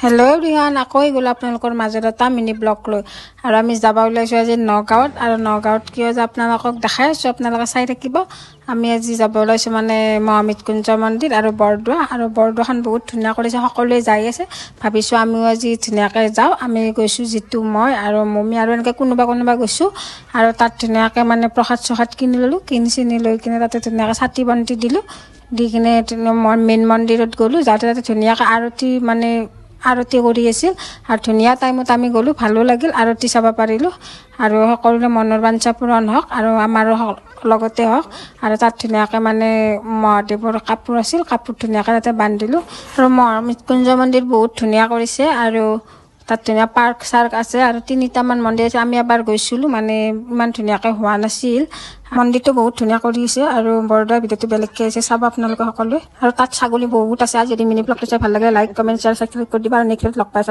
Hello' everyone, আকৌ গ'ল আপোনালোকৰ মাজত এটা মিনি ব্লগ লৈ। আৰু আমি যাব ওলাইছোঁ আজি নগাঁৱত। আৰু নগাঁৱত কিয় যে আপোনালোকক দেখাই আছোঁ, আপোনালোকে চাই থাকিব। আমি আজি যাব ওলাইছোঁ মানে মহামৃত্যুঞ্জয় মন্দিৰ আৰু বৰদোৱা। আৰু বৰদোৱাখন বহুত ধুনীয়া কৰিছে, সকলোৱে যাই আছে। ভাবিছোঁ আমিও আজি ধুনীয়াকৈ যাওঁ। আমি গৈছোঁ যিটো মই আৰু মমি আৰু এনেকৈ কোনোবা গৈছোঁ। আৰু তাত ধুনীয়াকৈ মানে প্ৰসাদ চসাদ কিনি ল'লোঁ, কিনি লৈ কিনে তাতে ধুনীয়াকৈ চাকি বন্তি দিলোঁ। দি কিনে মই মেইন মন্দিৰত গ'লোঁ। যাওঁতে তাতে ধুনীয়াকৈ আৰতি কৰি আছিল আৰু ধুনীয়া টাইমত আমি গ'লোঁ, ভালো লাগিল, আৰতি চাব পাৰিলোঁ। আৰু সকলোৰে মনৰ বাঞ্ছা পূৰণ হওক আৰু আমাৰো লগতে হওক। আৰু তাত ধুনীয়াকৈ মানে মহাদেৱৰ কাপোৰ আছিল, কাপোৰ ধুনীয়াকৈ তাতে বান্ধিলোঁ। আৰু মহামৃত্যুঞ্জয় মন্দিৰ বহুত ধুনীয়া কৰিছে। আৰু তাত ধুনীয়া পাৰ্ক চাৰ্ক আছে আৰু 3টামান মন্দিৰ আছে। আমি এবাৰ গৈছিলোঁ, মানে ইমান ধুনীয়াকৈ হোৱা নাছিল। মন্দিৰটো বহুত ধুনীয়া কৰিছে আৰু বৰদোৱাৰ ভিতৰতো বেলেগকৈ আছে, চাব আপোনালোকে সকলোৱে। আৰু তাত ছাগলী বহুত আছে। আজি যদি মিনি ব্লগটো চাই ভাল লাগে, লাইক কমেণ্ট শ্বেয়াৰ সাবস্ক্ৰাইব কৰি দিবা। আৰু নেক্সট লগ পাই